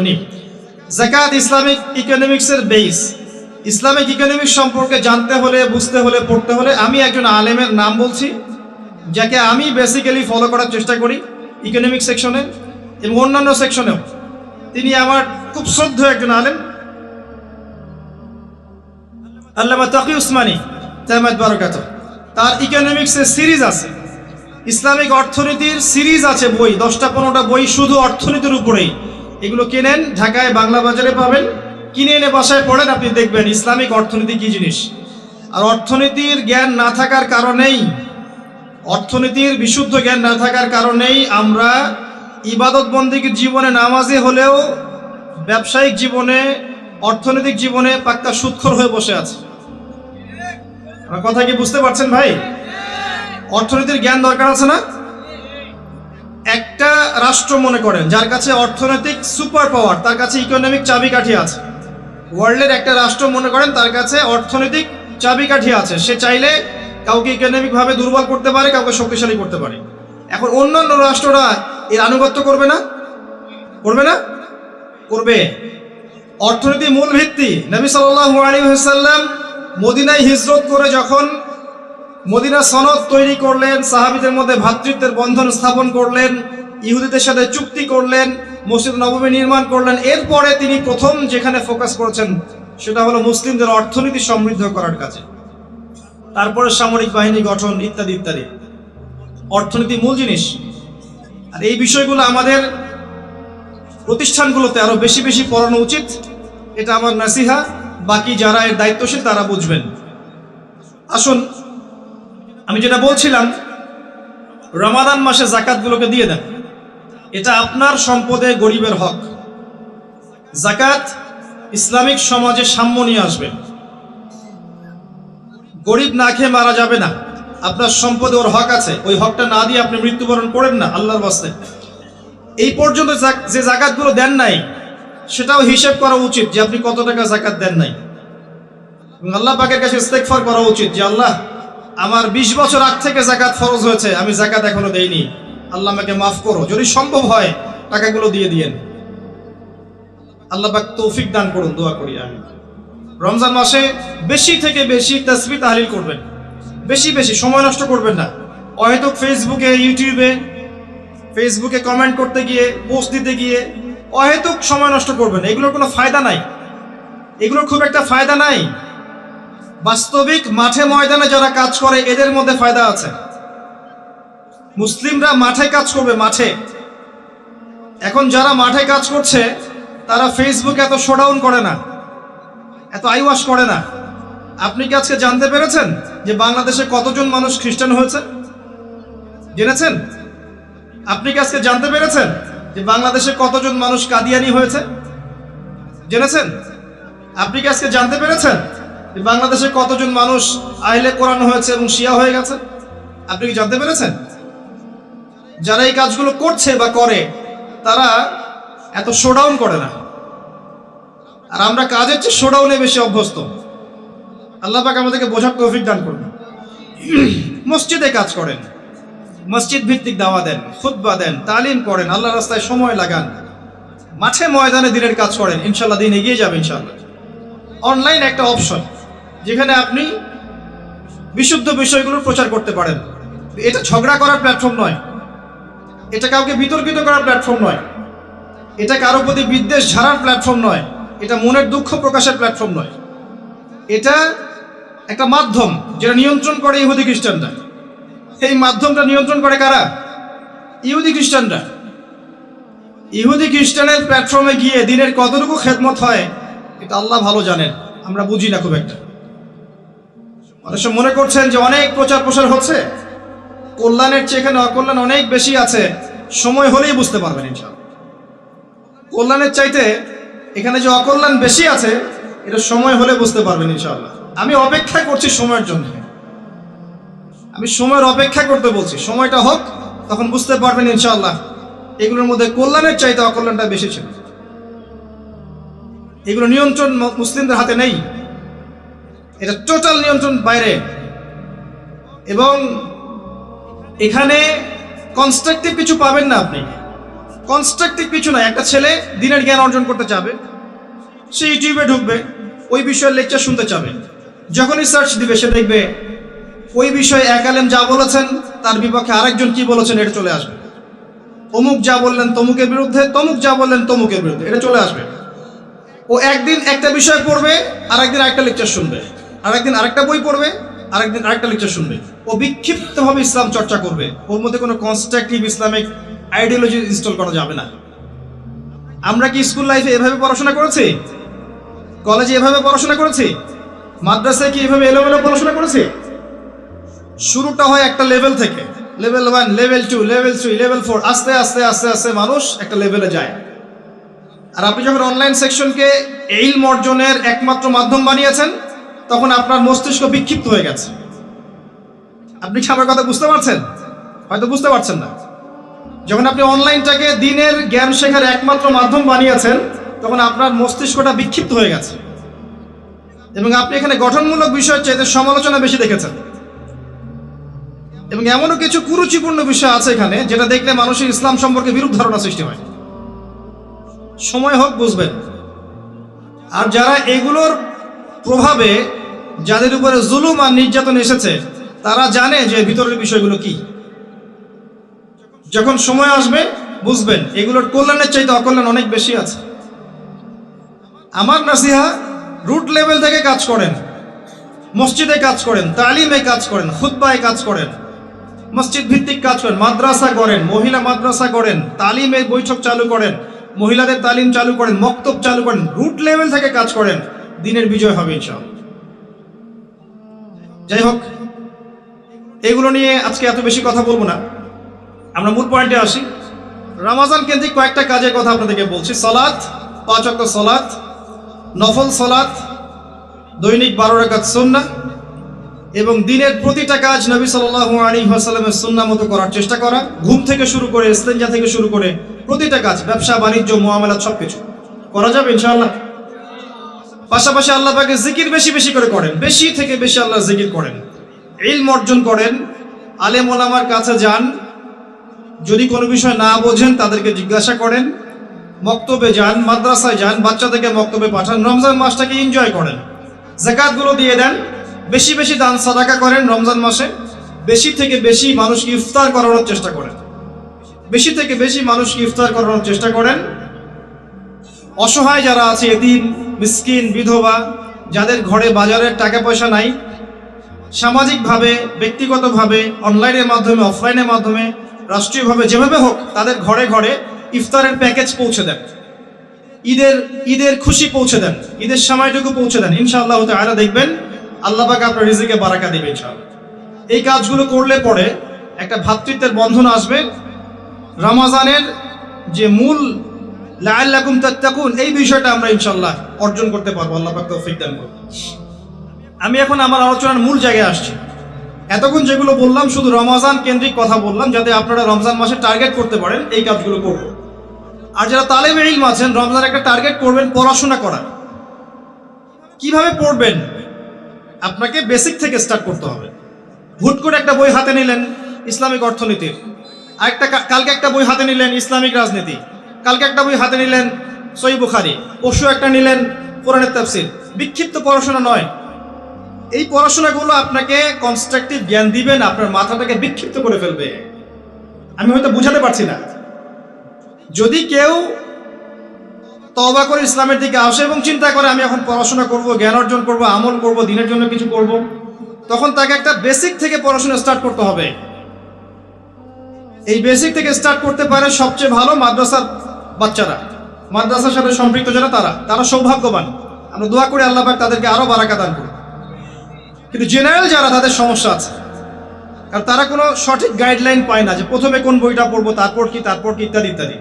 উনি যাকাত Islamic ইকোনমিক্সের base. Islamic economics সম্পর্কে জানতে হলে, বুঝতে হলে, পড়তে হলে আমি একজন আলেমের নাম বলছি, যাকে আমি বেসিক্যালি ফলো করার চেষ্টা করি ইকোনমিক্স সেকশনে এবং অন্যান্য সেকশনেও। তিনি আমার খুব শ্রদ্ধেয় একজন আলেম, আল্লামা তাকি উসমানী তামাদ বারাকাত। তার ইকোনমিক্সের সিরিজ আছে, ইসলামিক অর্থনীতির সিরিজ আছে, বই 10টা-15টা বই শুধু অর্থনীতির উপরেই। এগুলো কেনেন, ঢাকায় বাংলা বাজারে পাবেন, কিনে এনে বাসায় পড়েন, আপনি দেখবেন ইসলামিক অর্থনীতি কি জিনিস। আর অর্থনীতির জ্ঞান না থাকার কারণেই, অর্থনীতির বিশুদ্ধ জ্ঞান না থাকার কারণেই আমরা ইবাদত বন্দেগীর জীবনে নামাজি হলেও ব্যবসায়িক জীবনে, অর্থনৈতিক জীবনে পাক্কা সুদখোর হয়ে বসে আছে। আমার কথা কি বুঝতে পারছেন ভাই? অর্থনীতির জ্ঞান দরকার আছে না? একটা রাষ্ট্র মনে করেন যার কাছে অর্থনৈতিক সুপার পাওয়ার, তার কাছে ইকোনমিক চাবিকাঠি আছে। ওয়ার্ল্ডের একটা রাষ্ট্র মনে করেন তার কাছে অর্থনৈতিক চাবিকাঠি আছে, সে চাইলে কাউকে ইকোনমিক ভাবে দুর্বল করতে পারে, কাউকে শক্তিশালী করতে পারে। এখন অন্যান্য রাষ্ট্ররা এর আনুগত্য করবে না? করবে না? করবে। অর্থনীতি মূল ভিত্তি। নবী সাল্লাল্লাহু আলাইহি ওয়াসাল্লাম মদিনায় হিজরত করে যখন মদিনা সনদ তৈরি করলেন, সাহাবীদের মধ্যে ভ্রাতৃত্বের বন্ধন স্থাপন করলেন, ইহুদিদের সাথে চুক্তি করলেন, মসজিদ নববী নির্মাণ করলেন, এরপরে তিনি প্রথম যেখানে ফোকাস করেছেন সেটা হলো মুসলিমদের অর্থনীতি সমৃদ্ধ করার কাজে। তারপরে সামরিক বাহিনী গঠন ইত্যাদি ইত্যাদি। অর্থনীতি মূল জিনিস। আর এই বিষয়গুলো আমাদের প্রতিষ্ঠানগুলোতে আরো বেশি বেশি পড়ানো উচিত। এটা আমার নাসিহা, বাকি যারা এর দায়িত্বশীল তারা বুঝবেন। আসুন, আমি যেটা বলছিলাম, রমাদান মাসে যাকাতগুলোকে দিয়ে দেন। এটা আপনার সম্পদে গরিবের হক। যাকাত ইসলামিক সমাজে সাম্য নিয়ে আসবে। গরিব না খেয়ে মারা যাবে না, আপনার সম্পদে ওর হক আছে, ওই হকটা না দিয়ে আপনি মৃত্যুবরণ করেন না আল্লাহর ওয়াস্তে। এই পর্যন্ত যে যাকাতগুলো দেন নাই সেটাও হিসেব করা উচিত যে আপনি কত টাকা যাকাত দেন নাই, এবং আল্লাহ পাকের কাছে ইস্তেগফার করা উচিত যে আল্লাহ, আমার 20 বছর আগ থেকে যাকাত ফরজ হয়েছে, আমি যাকাত এখনো দেইনি, আল্লাহ আমাকে মাফ করো। যদি সম্ভব হয় টাকাগুলো দিয়ে দিয়েন। আল্লাহ পাক তৌফিক দান করুন, দোয়া করি আমি। রমজান মাসে বেশি থেকে বেশি তাসবিহ তাহলিল করবেন, বেশি বেশি, সময় নষ্ট করবেন না। হয়তো ফেসবুকে কমেন্ট করতে গিয়ে, পোস্ট দিতে গিয়ে অহেতুক সময় নষ্ট করবেন। এগুলোর কোনো ফায়দা নাই, এগুলোর খুব একটা ফায়দা নাই। বাস্তবিক মাঠে ময়দানে যারা কাজ করে এদের মধ্যে ফায়দা আছে। মুসলিমরা মাঠে কাজ করবে, মাঠে। এখন যারা মাঠে কাজ করছে তারা ফেসবুকে এত শোডাউন করে না, এত আইওয়াশ করে না। আপনি কি আজকে জানতে পেরেছেন যে বাংলাদেশে কতজন মানুষ খ্রিস্টান হয়েছে? জেনেছেন? আপনি কি আজকে জানতে পেরেছেন যে বাংলাদেশে কতজন মানুষ কাদিয়ানি হয়েছে? জেনেছেন? আপনি কি আজকে জানতে পেরেছেন যে বাংলাদেশে কতজন মানুষ আহলে কোরআন হয়েছে এবং শিয়া হয়ে গেছে? আপনি কি জানতে পেরেছেন? যারা এই কাজগুলো করছে বা করে তারা এত শোডাউন করে না, আর আমরা কাজের চেয়ে শোডাউনে বেশি অভ্যস্ত। আল্লাহ পাক আমাদেরকে বোঝার তৌফিক দান করুন। মসজিদে কাজ করেন, মসজিদ ভিত্তিক দাওয়া দেন, খুতবা দেন, তালিম করেন, আল্লাহর রাস্তায় সময় লাগান, মাঠে ময়দানে দিনের কাজ করেন, ইনশাল্লাহ দিন এগিয়ে যাবে ইনশাল্লাহ। অনলাইন একটা অপশন যেখানে আপনি বিশুদ্ধ বিষয়গুলোর প্রচার করতে পারেন। এটা ঝগড়া করার প্ল্যাটফর্ম নয়, এটা কাউকে বিতর্কিত করার প্ল্যাটফর্ম নয়, এটা কারো প্রতি বিদ্বেষ ঝাড়ার প্ল্যাটফর্ম নয়, এটা মনের দুঃখ প্রকাশের প্ল্যাটফর্ম নয়। এটা একটা মাধ্যম যেটা নিয়ন্ত্রণ করে ইহুদি খ্রিস্টানরা। এই মাধ্যমটা নিয়ন্ত্রণ করে কারা? ইহুদি খ্রিস্টানরা। ইহুদি খ্রিস্টানের প্ল্যাটফর্মে গিয়ে দিনের কতটুকু খেদমত হয় এটা আল্লাহ ভালো জানেন, আমরা বুঝি না খুব একটা। অনেক সময় মনে করছেন যে অনেক প্রচার প্রসার হচ্ছে, কল্যাণের চেয়ে এখানে অকল্যাণ অনেক বেশি আছে, সময় হলেই বুঝতে পারবেন ইনশাআল্লাহ। কল্যাণের চাইতে এখানে যে অকল্যাণ বেশি আছে এটা সময় হলে বুঝতে পারবেন ইনশাআল্লাহ। আমি অপেক্ষা করছি সময়ের জন্য, আমি সময়ের অপেক্ষা করতে বলছি, সময়টা হোক তখন বুঝতে পারবেন ইনশাআল্লাহ। এগুলোর মধ্যে কল্যাণের চাইতে অকল্যাণটা বেশি ছিল। এগুলো নিয়ন্ত্রণ মুসলিমদের হাতে নেই, এটা টোটাল নিয়ন্ত্রণ বাইরে। এবং এখানে কনস্ট্রাকটিভ কিছু পাবেন না আপনি। কনস্ট্রাকটিভ কিছু নয়। একটা ছেলে দিনের জ্ঞান অর্জন করতে চাবে, সে ইউটিউবে ঢুকবে, ওই বিষয়ের লেকচার শুনতে চাবে। যখনই সার্চ দিবে সে দেখবে ওই বিষয়ে এক আলেম যা বলেছেন তার বিপক্ষে আরেকজন কি বলেছেন এটা চলে আসবে। অমুক যা বললেন তমুকের বিরুদ্ধে, তমুক যা বললেন তমুকের বিরুদ্ধে, এটা চলে আসবে। ও একদিন একটা বিষয় পড়বে, আরেকদিন আরেকটা লেকচার শুনবে, আরেকদিন আরেকটা বই পড়বে, আরেকদিন আরেকটা লেকচার শুনবে। ও বিক্ষিপ্তভাবে ইসলাম চর্চা করবে, ওর মধ্যে কোনো কনস্ট্রাকটিভ ইসলামিক আইডিওলজি ইনস্টল করা যাবে না। আমরা কি স্কুল লাইফে এভাবে পড়াশোনা করেছি? কলেজে এভাবে পড়াশোনা করেছি? মাদ্রাসায় কি এভাবে এলোমেলো পড়াশোনা করেছি? শুরুটা হয় একটা লেভেল থেকে, লেভেল 1, লেভেল 2, লেভেল 3, লেভেল 4, আস্তে আস্তে আস্তে আস্তে মানুষ একটা লেভেলে যায়। আর আপনি যখন অনলাইন সেকশনকে ইলম অর্জনের একমাত্র মাধ্যম বানিয়েছেন, তখন আপনার মস্তিষ্ক বিক্ষিপ্ত হয়ে গেছে। আপনি কি আমার কথা বুঝতে পারছেন? হয়তো বুঝতে পারছেন না। যখন আপনি অনলাইনটাকে দিনের জ্ঞান শেখার একমাত্র মাধ্যম বানিয়েছেন, তখন আপনার মস্তিষ্কটা বিক্ষিপ্ত হয়ে গেছে এবং আপনি এখানে গঠনমূলক বিষয়ের চাইতে সমালোচনা বেশি দেখেছেন। এবং এমনও কিছু কুরুচিপূর্ণ বিষয় আছে এখানে যেটা দেখলে মানুষের ইসলাম সম্পর্কে বিরূপ ধারণা সৃষ্টি হয়। সময় হোক বুঝবেন। আর যারা এগুলোর প্রভাবে যাদের উপরে জুলুম আর নির্যাতন এসেছে, তারা জানে যে ভিতরের বিষয়গুলো কি। যখন সময় আসবে বুঝবেন এগুলোর কল্যাণের চাইতে অকল্যাণ অনেক বেশি আছে। আমার নাসিহা, রুট লেভেল থেকে কাজ করেন, মসজিদে কাজ করেন, তালিমে কাজ করেন, খুতবায় কাজ করেন, মসজিদ ভিত্তিক কাজ করেন, মাদ্রাসা করেন, মহিলা মাদ্রাসা করেন, তালিমের বৈঠক চালু করেন, মহিলাদের তালিম চালু করেন, মক্তব চালু করেন, রুট লেভেল থেকে কাজ করেন, দিনের বিজয় হবে ইনশাআল্লাহ। যাই হোক, এগুলো নিয়ে আজকে এত বেশি কথা বলবো না, আমরা মূল পয়েন্টে আসি। রমজান কেন্দ্রিক কয়েকটা কাজের কথা আপনাদেরকে বলছি। সালাত, 5 ওয়াক্ত সালাত, নফল সালাত, দৈনিক 12 রাকাত সুন্নাহ এবং দিনের প্রতিটা কাজ নবী সাল্লাল্লাহু আলাইহি ওয়াসাল্লামের সুন্নাহ মতো করার চেষ্টা করা। ঘুম থেকে শুরু করে, ইস্তেঞ্জা থেকে শুরু করে প্রতিটা কাজ, ব্যবসা বাণিজ্য মুআমালাত সবকিছু করা যাবে ইনশাআল্লাহ। পাশাপাশি আল্লাহ পাকের জিকির বেশি বেশি করে করেন, বেশি থেকে বেশি আল্লাহর জিকির করেন, ইলম অর্জন করেন, আলেম ওলামার কাছে যান, যদি কোনো বিষয় না বোঝেন তাদেরকে জিজ্ঞাসা করেন, মক্তবে যান, মাদ্রাসায় যান, বাচ্চাদেরকে মক্তবে পাঠান, রমজান মাসটাকে এনজয় করেন, যাকাতগুলো দিয়ে দেন, বেশি বেশি দান সাদাকা করেন রমজান মাসে, বেশি থেকে বেশি মানুষকে ইফতার করানোর চেষ্টা করেন, বেশি থেকে বেশি মানুষকে ইফতার করানোর চেষ্টা করেন। অসহায় যারা আছে, এতিম, মিসকিন, বিধবা, যাদের ঘরে বাজারের টাকা পয়সা নাই, সামাজিকভাবে, ব্যক্তিগতভাবে, অনলাইনের মাধ্যমে, অফলাইনের মাধ্যমে, রাষ্ট্রীয়ভাবে, যেভাবে হোক তাদের ঘরে ঘরে ইফতারের প্যাকেজ পৌঁছে দেন, ঈদের খুশি পৌঁছে দেন, ঈদের সময়টুকু পৌঁছে দেন। ইনশাআল্লাহ তাআলা দেখবেন আল্লাহ পাক আপনার রিজিকে বারাকা দিবে ইনশাআল্লাহ। এই কাজগুলো করলে পরে একটা ভ্রাতৃত্বের বন্ধন আসবে। রমজানের যে মূল লাআল্লাকুম তাত্তাকুন, এই বিষয়টা আমরা ইনশাআল্লাহ অর্জন করতে পারবো, আল্লাহ পাক তৌফিক দান করুন। আমি এখন আমার আলোচনার মূল জায়গায় আসছি। এতক্ষণ যেগুলো বললাম শুধু রমজান কেন্দ্রিক কথা বললাম, যাতে আপনারা রমজান মাসে টার্গেট করতে পারেন এই কাজগুলো করব। আর যারা তালেবে ইলম আছেন, রমজান একটা টার্গেট করবেন পড়াশোনা করা। কিভাবে পড়বেন? আপনাকে বেসিক থেকে স্টার্ট করতে হবে। হুট করে একটা বই হাতে নিলেন ইসলামিক অর্থনীতির, আরেকটা কালকে একটা বই হাতে নিলেন ইসলামিক রাজনীতি, কালকে একটা বই হাতে নিলেন সহিহ বুখারী, পরশু একটা নিলেন কোরআনের তাফসীর। বিক্ষিপ্ত পড়াশোনা নয়। এই পড়াশোনাগুলো আপনাকে কনস্ট্রাকটিভ জ্ঞান দিবেন, আপনার মাথাটাকে বিক্ষিপ্ত করে ফেলবে। আমি হয়তো বুঝাতে পারছি না। যদি কেউ তওবা করে ইসলামের দিকে আসে এবং চিন্তা করে আমি এখন পড়াশোনা করব, জ্ঞান অর্জন করব, আমল করব, দিনের জন্য কিছু করব, তখন তাকে একটা বেসিক থেকে পড়াশোনা স্টার্ট করতে হবে। এই বেসিক থেকে স্টার্ট করতে পারে সবচেয়ে ভালো মাদ্রাসার বাচ্চারা, মাদ্রাসার সাথে সম্পৃক্ত যারা, তারা সৌভাগ্যবান। আমরা দোয়া করি আল্লাহ পাক তাদেরকে আরো বারাকা দান করুন। কিন্তু জেনারেল যারা, তাদের সমস্যা আছে, কারণ তারা কোনো সঠিক গাইডলাইন পায় না যে প্রথমে কোন বইটা পড়বো, তারপর কি ইত্যাদি ইত্যাদি।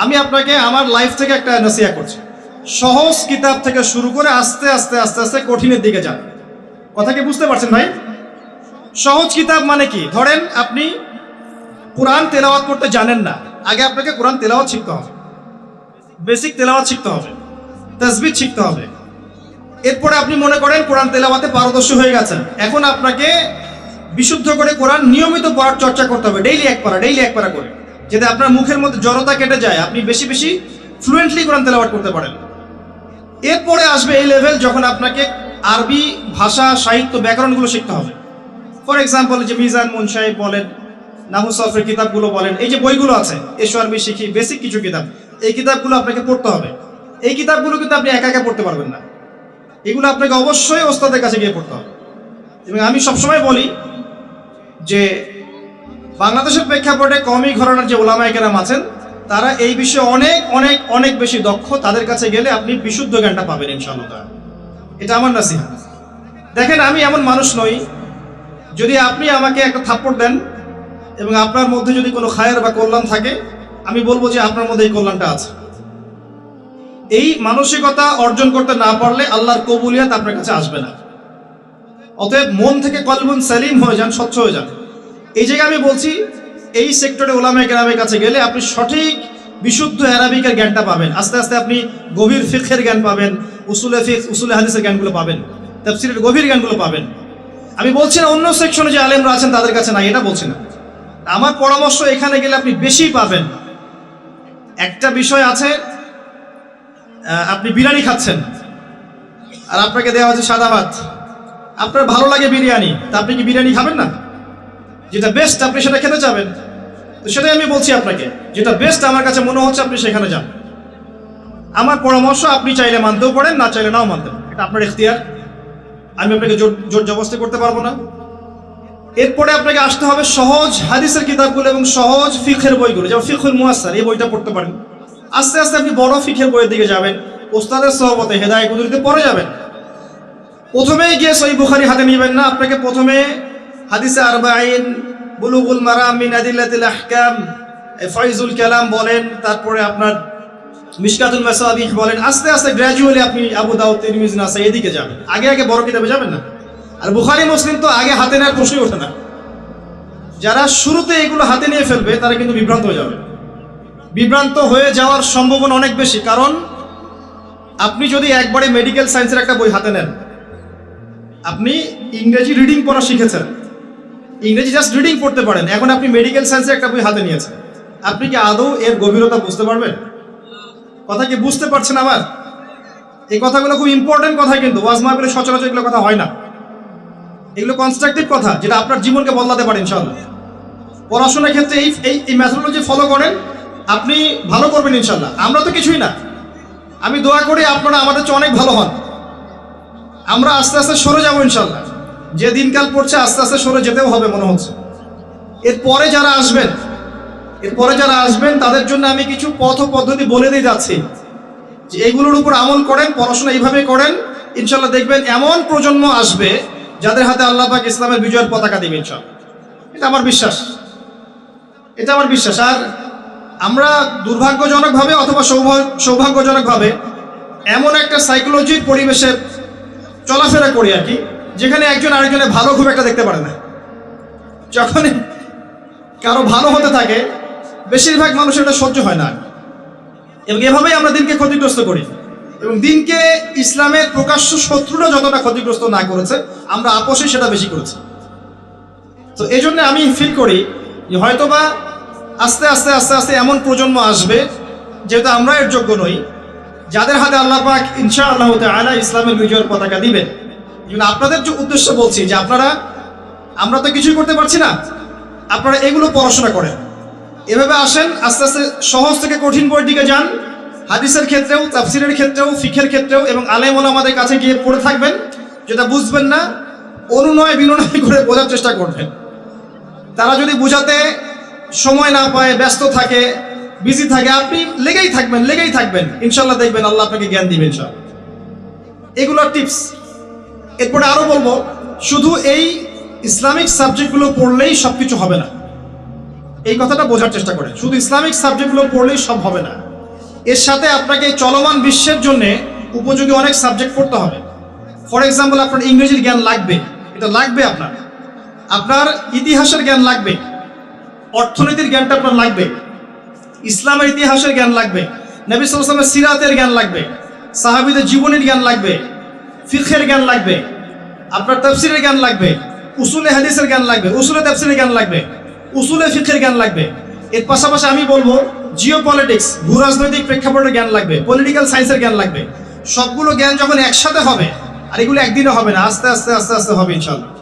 আমি আপনাকে আমার লাইফ থেকে একটা নসিহা করছি, সহজ কিতাব থেকে শুরু করে আস্তে আস্তে আস্তে আস্তে কঠিনের দিকে যান। কথা কি বুঝতে পারছেন ভাই? সহজ কিতাব মানে কি? ধরেন আপনি কোরআন তেলাওয়াত করতে জানেন না, আগে আপনাকে কোরআন তেলাওয়াত শিখতে হবে, বেসিক তেলাওয়াত শিখতে হবে, তাসবিহ শিখতে হবে। এরপরে আপনি মনে করেন কোরআন তেলাওয়াতে পারদর্শী হয়ে গেছেন, এখন আপনাকে বিশুদ্ধ করে কোরআন নিয়মিত পড়ার চর্চা করতে হবে, ডেইলি এক পারা করে। যাতে আপনার মুখের মধ্যে জড়তা কেটে যায়, আপনি বেশি বেশি ফ্লুয়েন্টলি কোরআন তেলাওয়াত করতে পারেন। এরপরে আসবে এই লেভেল যখন আপনাকে আরবি ভাষা, সাহিত্য, ব্যাকরণগুলো শিখতে হবে। ফর এক্সাম্পল, যে মিজান মুনসাহিব বলেন, নাহু সরফের কিতাবগুলো বলেন, এই যে বইগুলো আছে, এসো আরবি শিখি, বেসিক কিছু কিতাব, এই কিতাবগুলো আপনাকে পড়তে হবে। এই কিতাবগুলো কিন্তু আপনি একা একা পড়তে পারবেন না, এগুলো আপনাকে অবশ্যই ওস্তাদের কাছে গিয়ে পড়তে হবে। এবং আমি সবসময় বলি যে বাংলাদেশের প্রেক্ষাপটে কওমি ঘরানার যে ওলামায়ে কেরাম আছেন, তারা এই বিষয়ে অনেক অনেক অনেক বেশি দক্ষ। তাদের কাছে গেলে আপনি বিশুদ্ধ জ্ঞানটা পাবেন ইনশাআল্লাহ। এটা আমার নাসিহত। দেখেন, আমি এমন মানুষ নই, যদি আপনি আমাকে একটা থাপ্পড় দেন এবং আপনার মধ্যে যদি কোনো খায়ের বা কল্যাণ থাকে, আমি বলবো যে আপনার মধ্যে এই কল্যাণটা আছে। এই মানসিকতা অর্জন করতে না পারলে আল্লাহর কবুলিয়াত আপনার কাছে আসবে না। অতএব মন থেকে কলবুন সালিম হয়ে যান, স্বচ্ছ হয়ে যান। এই জায়গায় আমি বলছি, এই সেক্টরে ওলামায়ে কেরামের কাছে গেলে আপনি সঠিক বিশুদ্ধ অ্যারাবিকের জ্ঞানটা পাবেন। আস্তে আস্তে আপনি গভীর ফিকহের জ্ঞান পাবেন, উসুলে ফিকহ, উসুলে হাদিসের জ্ঞানগুলো পাবেন, তাফসীরের গভীর জ্ঞানগুলো পাবেন। আমি বলছি না অন্য সেকশনে যে আলেমরা আছেন তাদের কাছে নাই, এটা বলছি না। আমার পরামর্শ, এখানে গেলে আপনি বেশি পাবেন। একটা বিষয় আছে, আপনি বিরিয়ানি খাচ্ছেন আর আপনাকে দেওয়া হচ্ছে সাদা ভাত, আপনার ভালো লাগে বিরিয়ানি, তা আপনি কি বিরিয়ানি খাবেন না? যেটা বেস্ট আপনি সেটা খেতে যাবেন। তো সেটাই আমি বলছি আপনাকে, যেটা বেস্ট আমার কাছে মনে হচ্ছে আপনি সেখানে যান। আমার পরামর্শ, আপনি চাইলে মানতেও পারেন, না চাইলে নাও মানতেন, এটা আপনার ইখতিয়ার। আমি আপনাকে জোর জবরদস্তি করতে পারবো না। এরপরে আপনাকে আসতে হবে সহজ হাদিসের কিতাবগুলো এবং সহজ ফিকহের বইগুলো, যেমন ফিকহুল মুয়াসসার, এই বইটা পড়তে পারেন। আস্তে আস্তে আপনি বড় ফিকহের বইয়ের দিকে যাবেন, ওস্তাদের সহবতে হেদায়েত কুদরতে পড়ে যাবেন। প্রথমেই গিয়ে সহিহ বুখারী হাতে নেবেন না, আপনাকে প্রথমে হাদিসে আরবাঈন, বুলুগুল মারাম মিন আদিল্লাতিল আহকাম, ফাইজুল কালাম বলেন, তারপরে আপনার মিশকাতুল মাসাবিহ বলেন, আস্তে আস্তে গ্র্যাজুয়ালি আপনি আবু দাউদ, তিরমিজি, নাসাঈ এদিকে যাবেন। আগে আগে বড় কিতাবে যাবেন না। আর বুখারী, মুসলিম তো আগে হাতে নেওয়ার প্রশ্নই ওঠে না। যারা শুরুতে এগুলো হাতে নিয়ে ফেলবে তারা কিন্তু বিভ্রান্ত হয়ে যাবে। বিভ্রান্ত হয়ে যাওয়ার সম্ভাবনা অনেক বেশি, কারণ আপনি যদি একবারে মেডিকেল সায়েন্সের একটা বই হাতে নেন, আপনি ইংরেজি রিডিং পড়া শিখেছেন, ইংরেজি জাস্ট রিডিং পড়তে পারেন, এখন আপনি মেডিকেল সায়েন্সের একটা বই হাতে নিয়েছেন, আপনি কি আদৌ এর গভীরতা বুঝতে পারবেন? কথা কি বুঝতে পারছেন? আবার এই কথাগুলো খুব ইম্পর্টেন্ট কথা, কিন্তু ওয়াজ মাহফিলে সচরাচর এগুলো কথা হয় না। এগুলো কনস্ট্রাকটিভ কথা, যেটা আপনার জীবনকে বদলাতে পারে ইনশাআল্লাহ। পড়াশোনার ক্ষেত্রে এই মেথোডোলজি ফলো করেন, আপনি ভালো করবেন ইনশাআল্লাহ। আমরা তো কিছুই না, আমি দোয়া করি আপনারা আমাদের চেয়ে অনেক ভালো হন। আমরা আস্তে আস্তে সরে যাবো ইনশাআল্লাহ। যে দিনকাল পড়ছে আস্তে আস্তে সরে যেতেও হবে মনে হচ্ছে। এরপরে যারা আসবেন তাদের জন্য আমি কিছু পথ পদ্ধতি বলে দিয়ে যাচ্ছি, যে এগুলোর উপর আমল করেন, পড়াশোনা এইভাবে করেন, ইনশাআল্লাহ দেখবেন এমন প্রজন্ম আসবে যাদের হাতে আল্লাহ পাক ইসলামের বিজয়ের পতাকা দিবে ইনশাআল্লাহ। এটা আমার বিশ্বাস। আর আমরা দুর্ভাগ্যজনকভাবে অথবা সৌভাগ্যজনকভাবে এমন একটা সাইকোলজির পরিবেশে চলাফেরা করি আর কি, যেখানে একজন আরেকজনের ভালো খুব একটা দেখতে পারে না। যখন কারো ভালো হতে থাকে, বেশিরভাগ মানুষের এটা সহ্য হয় না, এবং এভাবেই আমরা দিনকে ক্ষতিগ্রস্ত করি। এবং দিনকে ইসলামের প্রকাশ্য শত্রুরা যতটা ক্ষতিগ্রস্ত না করেছে, আমরা আপোষে সেটা বেশি করেছি। তো এই জন্য আমি ফিল করি যে হয়তোবা আস্তে আস্তে এমন প্রজন্ম আসবে, যেহেতু আমরা এর যোগ্য নই, যাদের হাতে আল্লাহ পাক ইনশাআল্লাহ তাআলা ইসলামের বিজয়ের পতাকা দিবেন। কিন্তু আপনাদের যে উদ্দেশ্য বলছি, যে আমরা তো কিছুই করতে পারছি না, আপনারা এগুলো পড়াশোনা করেন, এভাবে আসেন, আস্তে আস্তে সহজ থেকে কঠিন বইয়ের দিকে যান, হাদিসের ক্ষেত্রেও, তাফসীরের ক্ষেত্রেও, ফিকহের ক্ষেত্রেও, এবং আলেম ওলামাদের কাছে গিয়ে পড়ে থাকবেন। যেটা বুঝবেন না, অনুনয় বিনয় করে বোঝার চেষ্টা করবেন। তারা যদি বোঝাতে সময় না পায়, ব্যস্ত থাকে, বিজি থাকে, আপনি লেগেই থাকবেন, ইনশাআল্লাহ দেখবেন আল্লাহ আপনাকে জ্ঞান দিবেন ইনশাআল্লাহ। এগুলোর টিপস। এরপরে আরো বলবো, শুধু এই ইসলামিক সাবজেক্টগুলো পড়লেই সবকিছু হবে না, এই কথাটা বোঝার চেষ্টা করেন। শুধু ইসলামিক সাবজেক্টগুলো পড়লেই সব হবে না, এর সাথে আপনাকে চলমান বিশ্বের জন্য উপযোগী অনেক সাবজেক্ট পড়তে হবে। ফর এক্সাম্পল, আপনার ইংরেজির জ্ঞান লাগবে, এটা লাগবে। আপনার ইতিহাসের জ্ঞান লাগবে, অর্থনীতির জ্ঞানটা আপনার লাগবে, ইসলামের ইতিহাসের জ্ঞান লাগবে, নবী সাল্লাল্লাহু আলাইহি ওয়াসাল্লামের সিরাতের জ্ঞান লাগবে, সাহাবীদের জীবনের জ্ঞান লাগবে, ফিকহের জ্ঞান লাগবে, আপনার তাফসীরের জ্ঞান লাগবে, উসুলে হাদিসের জ্ঞান লাগবে, উসুলে তাফসীরের জ্ঞান লাগবে, উসুলে ফিকহের জ্ঞান লাগবে। এর পাশাপাশি আমি বলবো জিও পলিটিক্স, ভূ রাজনৈতিক প্রেক্ষাপটের জ্ঞান লাগবে, পলিটিক্যাল সায়েন্সের জ্ঞান লাগবে। সবগুলো জ্ঞান যখন একসাথে হবে, আর এগুলো একদিনে হবে না, আস্তে আস্তে আস্তে আস্তে হবে ইনশাল্লাহ।